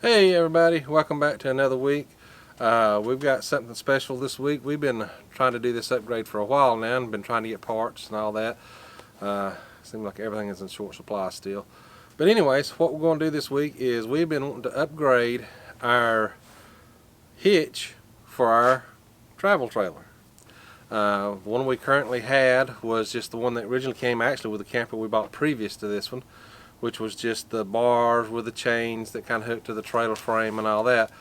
Hey everybody, welcome back to another week. We've got something special this week. We've been trying to do this upgrade for a while now and been trying to get parts and all that. Seems like everything is in short supply still. But anyways, what we're going to do this week is we've been wanting to upgrade our hitch for our travel trailer. One we currently had was just the one that originally came actually with the camper we bought previous to this one, which was just the bars with the chains that kind of hooked to the trailer frame and all that.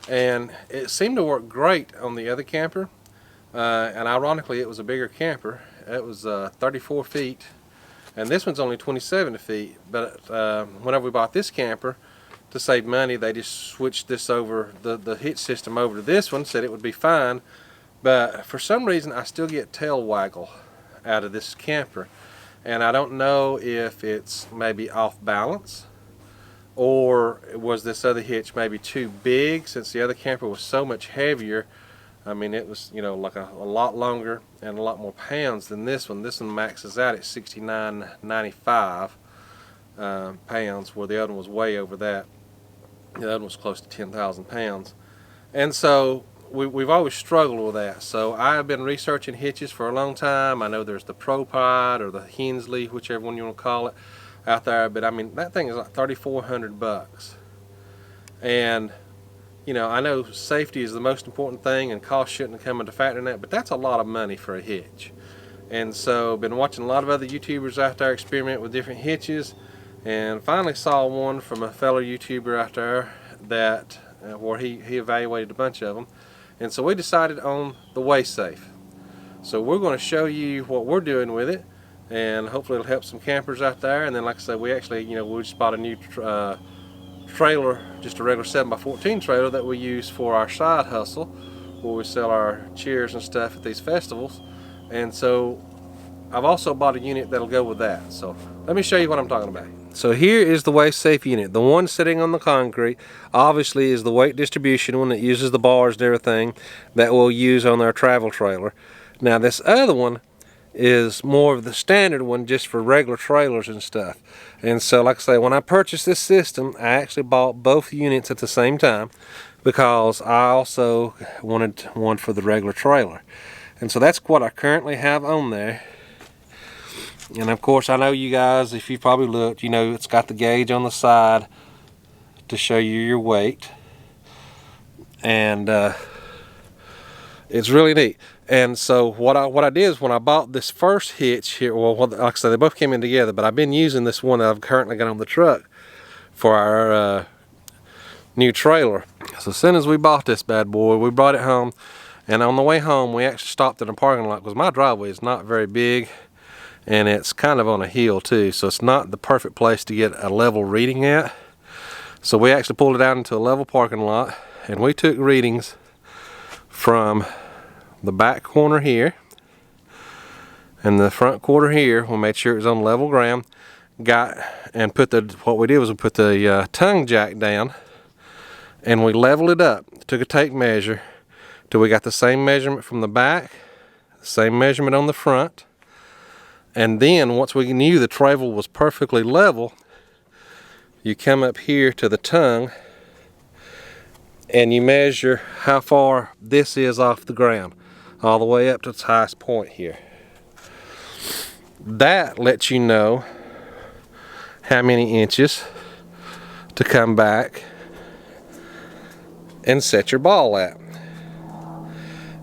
And it seemed to work great on the other camper. And ironically, it was a bigger camper. It was 34 feet, and this one's only 27 feet. But whenever we bought this camper, to save money, they just switched this over, the hitch system over to this one, said it would be fine. But for some reason, I still get tail waggle out of this camper. And I don't know if it's maybe off balance, or was this other hitch maybe too big, since the other camper was so much heavier. I mean, it was, like a lot longer and a lot more pounds than this one. This one maxes out at 69.95 pounds, where the other one was way over that. The other one was close to 10,000 pounds. And so we've always struggled with that. So I've been researching hitches for a long time. I know there's the ProPod or the Hensley, whichever one you want to call it, out there. But I mean, that thing is like $3,400. And I know safety is the most important thing, and cost shouldn't come into factor in that. But that's a lot of money for a hitch. And so been watching a lot of other YouTubers out there experiment with different hitches, and finally saw one from a fellow YouTuber out there that where he evaluated a bunch of them. And so we decided on the WaySafe. So we're going to show you what we're doing with it, and hopefully it'll help some campers out there. And then, like I said, we actually, we just bought a new trailer, just a regular 7x14 trailer that we use for our side hustle, where we sell our chairs and stuff at these festivals. And so I've also bought a unit that'll go with that. So let me show you what I'm talking about. So here is the WaySafe unit. The one sitting on the concrete obviously is the weight distribution one that uses the bars and everything that we'll use on our travel trailer. Now this other one is more of the standard one, just for regular trailers and stuff. And so, like I say, when I purchased this system, I actually bought both units at the same time, because I also wanted one for the regular trailer. And so that's what I currently have on there. And of course, I know you guys, if you've probably looked, it's got the gauge on the side to show you your weight. And it's really neat. And so what I did is, when I bought this first hitch here, well, like I said, they both came in together, but I've been using this one that I've currently got on the truck for our new trailer. So as soon as we bought this bad boy, we brought it home. And on the way home, we actually stopped in a parking lot, because my driveway is not very big, and it's kind of on a hill too, so it's not the perfect place to get a level reading at. So we actually pulled it out into a level parking lot, and we took readings from the back corner here and the front quarter here. We made sure it was on level ground. What we did was we put the tongue jack down, and we leveled it up. Took a tape measure till we got the same measurement from the back, the same measurement on the front. And then once we knew the travel was perfectly level, you come up here to the tongue and you measure how far this is off the ground, all the way up to its highest point here. That lets you know how many inches to come back and set your ball at.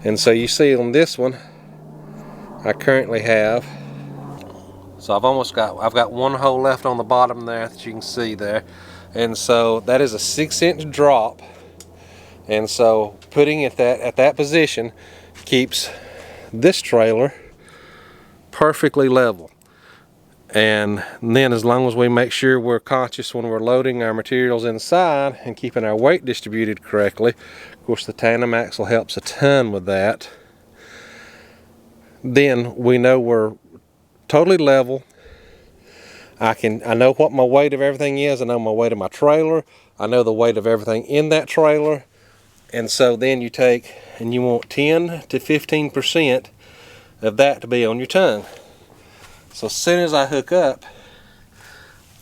And so you see on this one, I currently have, so I've got one hole left on the bottom there that you can see there. And so that is a 6-inch drop. And so putting it at that position keeps this trailer perfectly level. And then, as long as we make sure we're conscious when we're loading our materials inside and keeping our weight distributed correctly, of course the tandem axle helps a ton with that, then we know we're totally level. I know what my weight of everything is. I know my weight of my trailer. I know the weight of everything in that trailer. And so then you take and you want 10 to 15% of that to be on your tongue. So as soon as I hook up,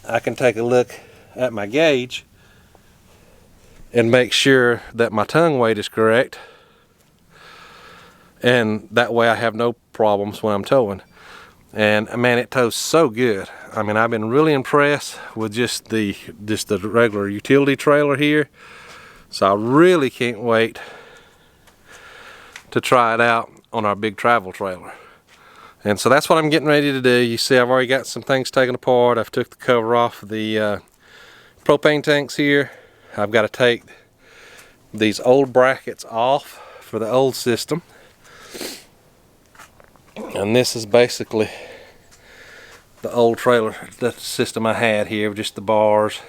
I can take a look at my gauge and make sure that my tongue weight is correct, and that way I have no problems when I'm towing. And man, it tows so good. I mean, I've been really impressed with just the regular utility trailer here, so I really can't wait to try it out on our big travel trailer. And so that's what I'm getting ready to do. You see, I've already got some things taken apart. I've took the cover off the propane tanks here. I've got to take these old brackets off for the old system. And this is basically the old trailer, the system I had here, just the bars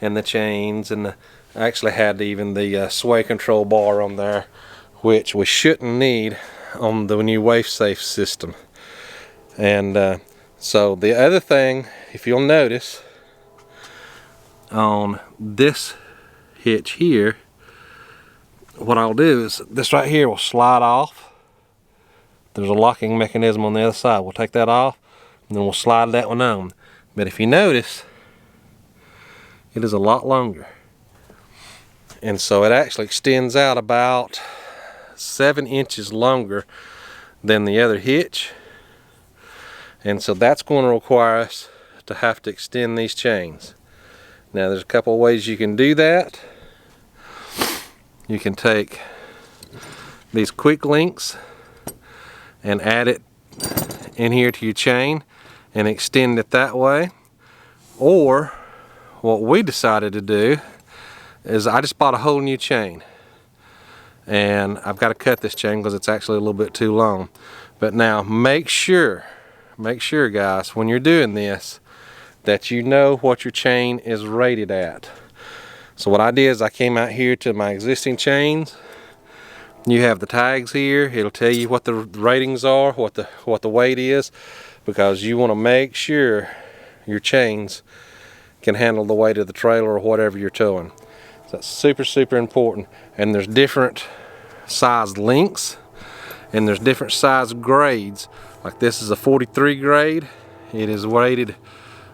and the chains, and I actually had even the sway control bar on there, which we shouldn't need on the new wave safe system. And so the other thing, if you'll notice, on this hitch here, what I'll do is this right here will slide off. There's a locking mechanism on the other side. We'll take that off, and then we'll slide that one on. But if you notice, it is a lot longer. And so it actually extends out about 7 inches longer than the other hitch. And so that's going to require us to have to extend these chains. Now there's a couple of ways you can do that. You can take these quick links and add it in here to your chain and extend it that way. Or what we decided to do is I just bought a whole new chain, and I've got to cut this chain because it's actually a little bit too long. But now make sure guys, when you're doing this, that you know what your chain is rated at. So what I did is I came out here to my existing chains. You have the tags here. It'll tell you what the ratings are, what the weight is, because you want to make sure your chains can handle the weight of the trailer or whatever you're towing. So that's super important. And there's different size links, and there's different size grades. Like this is a 43 grade. It is rated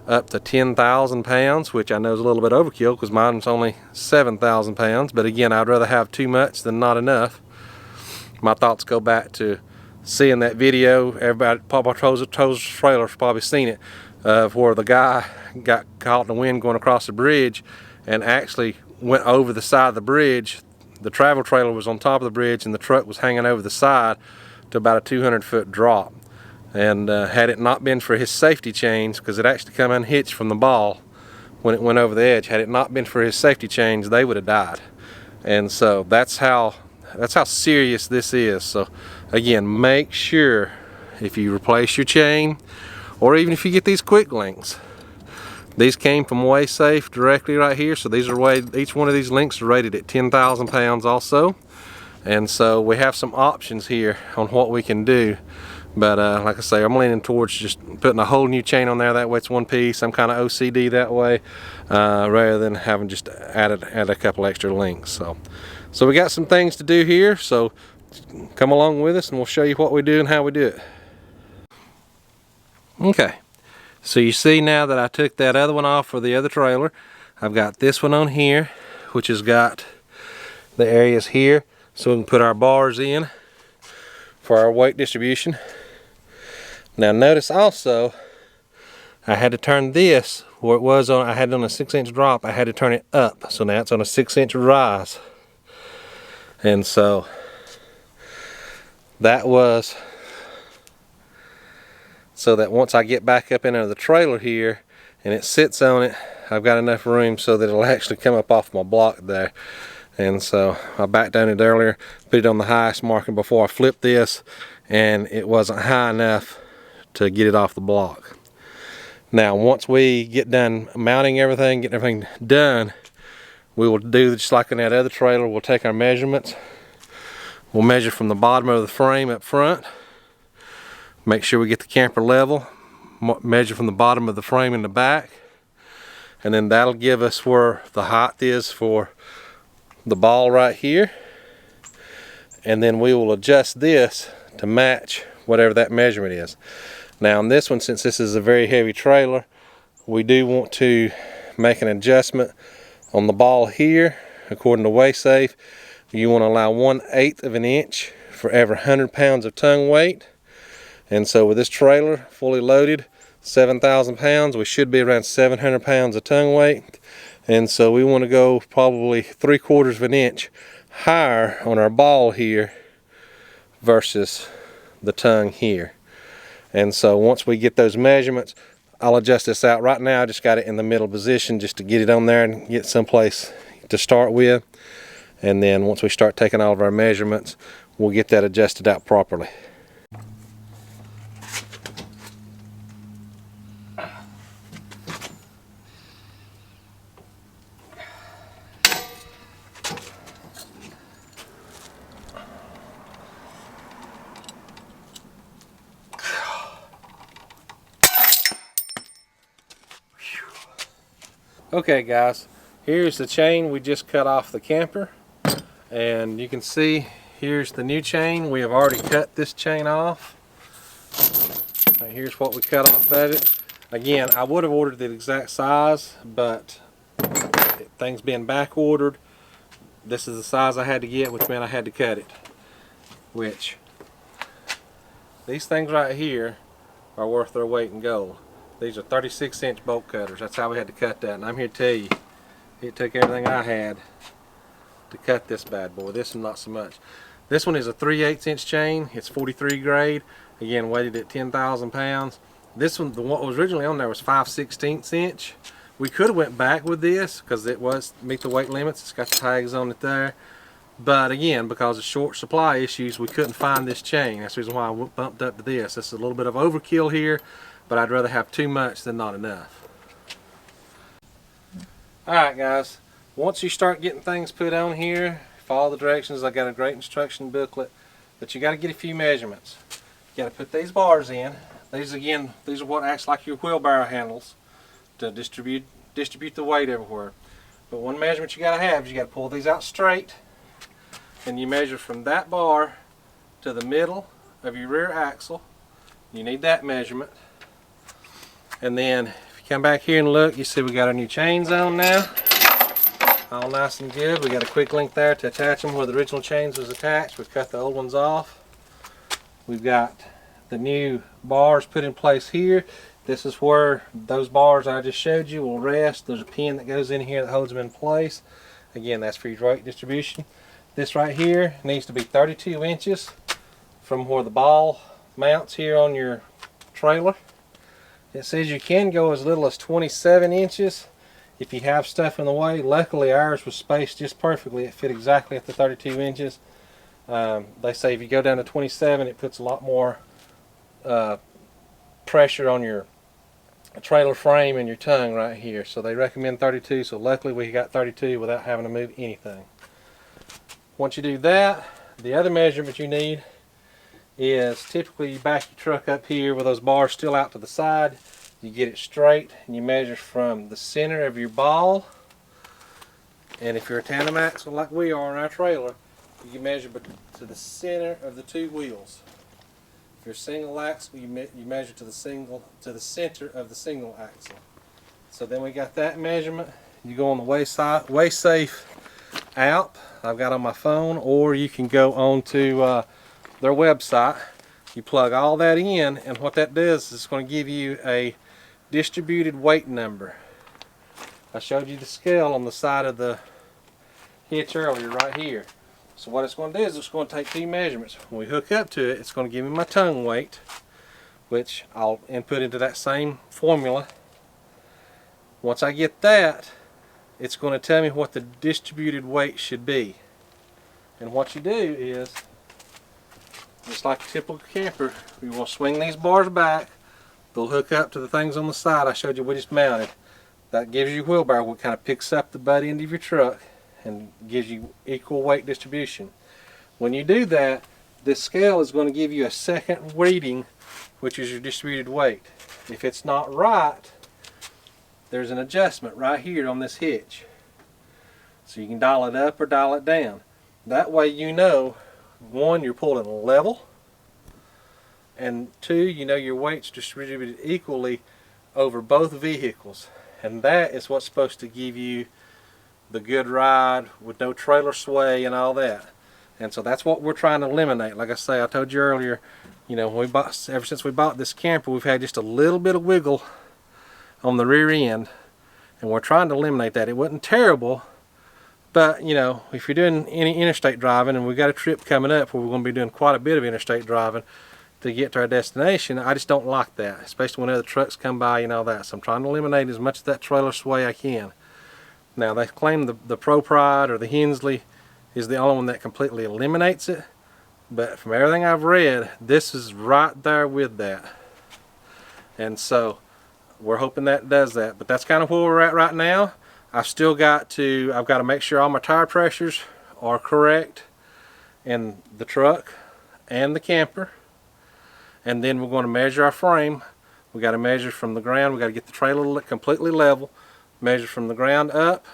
up to 10,000 pounds, which I know is a little bit overkill because mine's only 7,000 pounds. But again, I'd rather have too much than not enough. My thoughts go back to seeing that video. Everybody, Papa Toes Trailer's probably seen it, of where the guy got caught in the wind going across the bridge and actually went over the side of the bridge. The travel trailer was on top of the bridge and the truck was hanging over the side to about a 200-foot drop. And had it not been for his safety chains, because it actually come unhitched from the ball when it went over the edge, had it not been for his safety chains, they would have died. And so that's how serious this is. So again, make sure if you replace your chain, or even if you get these quick links, these came from Way Safe directly right here. So these are rated, each one of these links are rated at 10,000 pounds also. And so we have some options here on what we can do. But like I say, I'm leaning towards just putting a whole new chain on there. That way it's one piece. I'm kind of OCD that way, rather than having just add a couple extra links. So we got some things to do here. So come along with us and we'll show you what we do and how we do it. Okay, so you see now that I took that other one off for the other trailer. I've got this one on here, which has got the areas here so we can put our bars in for our weight distribution. Now notice also I had to turn this where it was on, I had it on a 6-inch drop, I had to turn it up, so now it's on a 6-inch rise. And so that was so that once I get back up into the trailer here and it sits on it, I've got enough room so that it'll actually come up off my block there. And so I backed down it earlier, put it on the highest marking before I flipped this, and it wasn't high enough to get it off the block. Now once we get done mounting everything, getting everything done, we will do just like in that other trailer. We'll take our measurements. We'll measure from the bottom of the frame up front, make sure we get the camper level, measure from the bottom of the frame in the back, and then that'll give us where the height is for the ball right here. And then we will adjust this to match whatever that measurement is. Now on this one, since this is a very heavy trailer, we do want to make an adjustment on the ball here according to WaySafe, you want to allow 1/8 of an inch for every 100 pounds of tongue weight. And so with this trailer fully loaded, 7,000 pounds, we should be around 700 pounds of tongue weight. And so we want to go probably 3/4 of an inch higher on our ball here versus the tongue here. And so once we get those measurements, I'll adjust this out. Right now I just got it in the middle position just to get it on there and get someplace to start with. And then once we start taking all of our measurements, we'll get that adjusted out properly. Okay guys, here's the chain we just cut off the camper, and you can see here's the new chain. We have already cut this chain off. Right, here's what we cut off at it. Again, I would have ordered the exact size, but things being back ordered, this is the size I had to get, which meant I had to cut it. Which, these things right here are worth their weight in gold. These are 36-inch bolt cutters. That's how we had to cut that. And I'm here to tell you, it took everything I had to cut this bad boy. This one not so much. This one is a 3/8-inch chain. It's 43 grade. Again, weighted at 10,000 pounds. This one, the one that was originally on there, was 5/16 inch. We could have went back with this because it was meet the weight limits. It's got the tags on it there. But again, because of short supply issues, we couldn't find this chain. That's the reason why I bumped up to this. This is a little bit of overkill here, but I'd rather have too much than not enough. Alright guys, once you start getting things put on here, follow the directions. I got a great instruction booklet, but you got to get a few measurements. You got to put these bars in. These again, these are what acts like your wheelbarrow handles to distribute the weight everywhere. But one measurement you got to have is you got to pull these out straight, and you measure from that bar to the middle of your rear axle. You need that measurement. And then if you come back here and look, you see we got our new chains on now. All nice and good. We got a quick link there to attach them where the original chains was attached. We've cut the old ones off. We've got the new bars put in place here. This is where those bars I just showed you will rest. There's a pin that goes in here that holds them in place. Again, that's for your weight distribution. This right here needs to be 32 inches from where the ball mounts here on your trailer. It says you can go as little as 27 inches if you have stuff in the way. Luckily ours was spaced just perfectly. It fit exactly at the 32 inches. They say if you go down to 27, it puts a lot more pressure on your trailer frame and your tongue right here. So they recommend 32, so luckily we got 32 without having to move anything. Once you do that, the other measurement you need is typically you back your truck up here with those bars still out to the side. You get it straight and you measure from the center of your ball. And if you're a tandem axle like we are on our trailer, you measure to the center of the two wheels. If you're single axle, you measure to the center of the single axle. So then we got that measurement. You go on the WaySafe app I've got on my phone, or you can go on to their website. You plug all that in, and what that does is it's going to give you a distributed weight number. I showed you the scale on the side of the hitch earlier right here. So what it's going to do is it's going to take two measurements. When we hook up to it, it's going to give me my tongue weight, which I'll input into that same formula. Once I get that, it's going to tell me what the distributed weight should be. And what you do is, just like a typical camper, we will swing these bars back. They'll hook up to the things on the side I showed you we just mounted. That gives you wheelbarrow, what kind of picks up the butt end of your truck and gives you equal weight distribution. When you do that, this scale is going to give you a second reading, which is your distributed weight. If it's not right, there's an adjustment right here on this hitch. So you can dial it up or dial it down. That way you know, one, you're pulling level, and two, you know your weight's distributed equally over both vehicles. And that is what's supposed to give you the good ride with no trailer sway and all that. And so that's what we're trying to eliminate. Like I say, I told you earlier, you know, ever since we bought this camper, we've had just a little bit of wiggle on the rear end, and we're trying to eliminate that. It wasn't terrible, but you know, if you're doing any interstate driving, and we've got a trip coming up where we're going to be doing quite a bit of interstate driving to get to our destination, I just don't like that, especially when other trucks come by and all that. So I'm trying to eliminate as much of that trailer sway I can. Now they claim the Pro Pride or the Hensley is the only one that completely eliminates it, but from everything I've read, this is right there with that. And so we're hoping that does that, but that's kind of where we're at right now. I've got to make sure all my tire pressures are correct in the truck and the camper, and then we're going to measure our frame. We got to measure from the ground. We got to get the trailer completely level, measure from the ground up,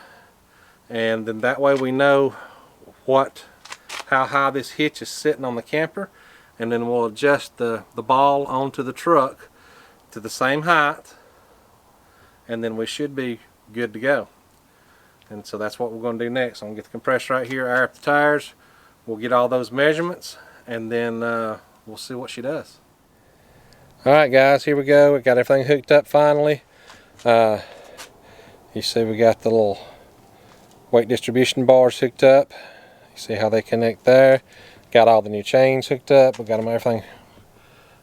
and then that way we know how high this hitch is sitting on the camper, and then we'll adjust the ball onto the truck to the same height, and then we should be good to go. And so that's what we're going to do next. I'm going to get the compressor right here, air up the tires, we'll get all those measurements, and then we'll see what she does. Alright guys, here we go. We got everything hooked up finally. You see we got the little weight distribution bars hooked up. You see how they connect there. Got all the new chains hooked up. We got everything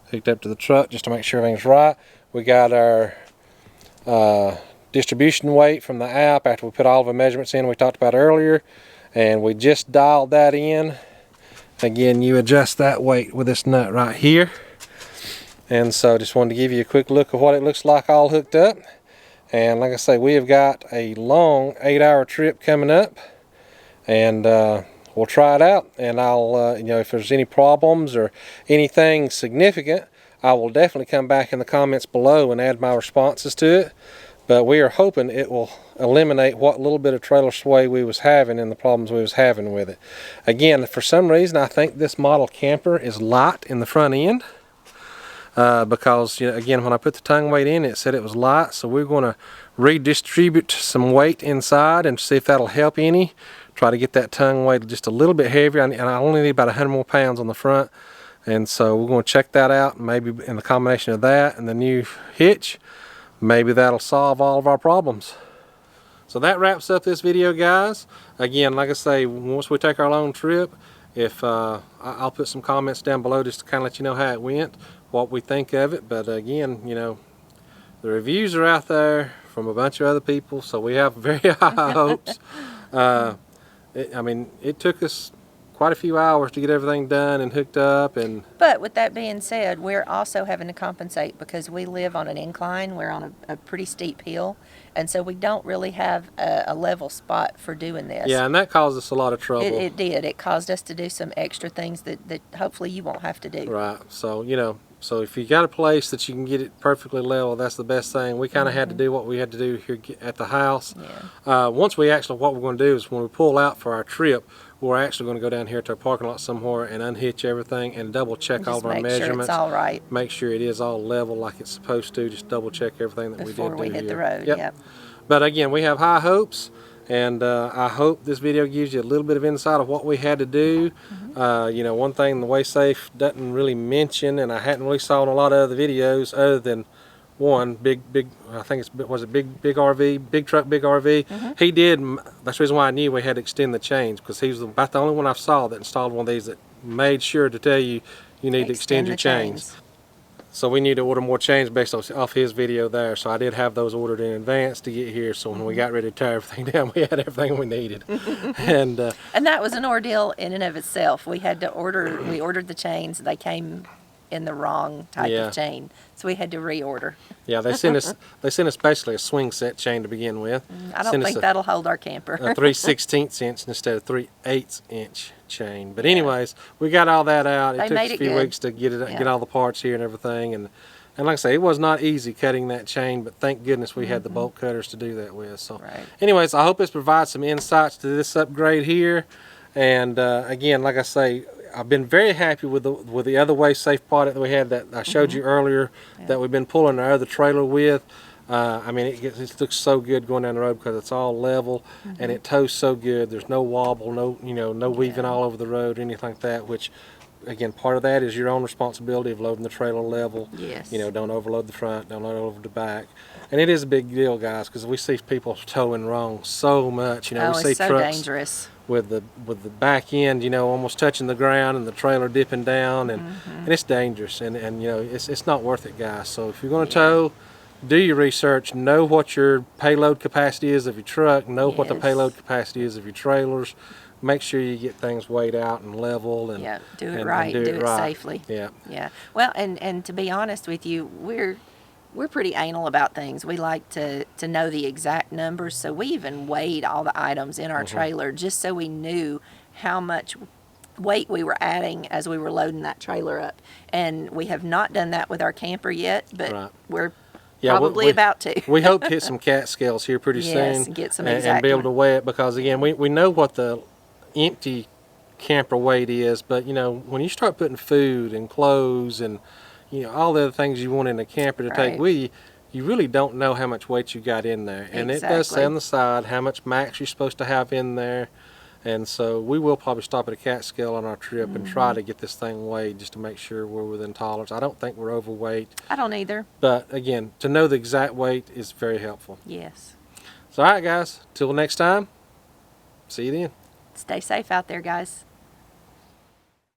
hooked up to the truck just to make sure everything's right. We got our distribution weight from the app after we put all of the measurements in we talked about earlier, and we just dialed that in. Again, you adjust that weight with this nut right here. And so just wanted to give you a quick look of what it looks like all hooked up. And like I say, we have got a long 8-hour trip coming up, and we'll try it out. And I'll you know, if there's any problems or anything significant, I will definitely come back in the comments below and add my responses to it. But we are hoping it will eliminate what little bit of trailer sway we was having and the problems we was having with it. Again, for some reason I think this model camper is light in the front end. Because, you know, again, when I put the tongue weight in, it said it was light, so we're going to redistribute some weight inside and see if that'll help any. Try to get that tongue weight just a little bit heavier, and I only need about 100 more pounds on the front, and so we're going to check that out. Maybe in the combination of that and the new hitch, maybe that'll solve all of our problems. So that wraps up this video, guys. Again, like I say, once we take our long trip, if I'll put some comments down below just to kind of let you know how it went, what we think of it. But again, you know, the reviews are out there from a bunch of other people, so we have very high hopes. I mean, it took us quite a few hours to get everything done and hooked up. But with that being said, we're also having to compensate because we live on an incline. We're on a pretty steep hill, and so we don't really have a level spot for doing this. Yeah, and that caused us a lot of trouble. It did. It caused us to do some extra things that hopefully you won't have to do. Right. So, you know, so if you got a place that you can get it perfectly level, that's the best thing. We kind of had to do what we had to do here at the house. Yeah. Once we actually, what we're going to do is when we pull out for our trip, we're actually going to go down here to a parking lot somewhere and unhitch everything and double check all of our measurements. Make sure it's all right. Make sure it is all level like it's supposed to. Just double check everything that we did do before we hit here. the road. Yep. But again, we have high hopes, and I hope this video gives you a little bit of insight of what we had to do. You know, one thing the WaySafe doesn't really mention, and I hadn't really saw in a lot of other videos other than one big I think it's big RV, big truck, big RV. He did. That's the reason why I knew we had to extend the chains, because he was about the only one I saw that installed one of these that made sure to tell you need to extend your chains. So we need to order more chains based off his video there. So I did have those ordered in advance to get here. So when we got ready to tear everything down, we had everything we needed. And that was an ordeal in and of itself. We had to order. We ordered the chains. They came in the wrong type of chain, so we had to reorder. Yeah, they sent us basically a swing set chain to begin with. I don't think that'll hold our camper. A 3/16 inch instead of 3/8 inch chain. But anyways, we got all that out. It took us a few weeks to get all the parts here and everything, and like I say, it was not easy cutting that chain, but thank goodness we had the bolt cutters to do that with. So anyways, I hope this provides some insights to this upgrade here. And again, like I say, I've been very happy with the other WaySafe product that we had that I showed you earlier that we've been pulling our other trailer with. I mean, it looks so good going down the road because it's all level and it tows so good. There's no wobble, no weaving Yeah. all over the road, anything like that. Which, again, part of that is your own responsibility of loading the trailer level. Yes. Don't overload the front, don't load over the back, and it is a big deal, guys, because we see people towing wrong so much. We Oh, see it's so trucks dangerous. with the back end, almost touching the ground and the trailer dipping down, and it's dangerous, and it's not worth it, guys. So if you're going to tow, do your research, know what your payload capacity is of your truck, know what the Yes. payload capacity is of your trailers. Make sure you get things weighed out and level, and Yeah, do it and right, do it right. safely. Yeah. Yeah. Well, and to be honest with you, we're pretty anal about things. We like to know the exact numbers, so we even weighed all the items in our trailer just so we knew how much weight we were adding as we were loading that trailer up. And we have not done that with our camper yet, but Right. we're Yeah, probably about to. We hope to hit some cat scales here pretty Yes, soon, get some and exact be able to one. weigh it, because again, we know what the empty camper weight is, but when you start putting food and clothes and all the other things you want in a camper to take Right. with you, you really don't know how much weight you got in there, and it does say Exactly. on the side how much max you're supposed to have in there. And so we will probably stop at a cat scale on our trip and try to get this thing weighed just to make sure we're within tolerance. I don't think we're overweight, I don't either. but again, to know the exact weight is very helpful. Yes. So all right, guys, till next time, see you then. Stay safe out there, guys.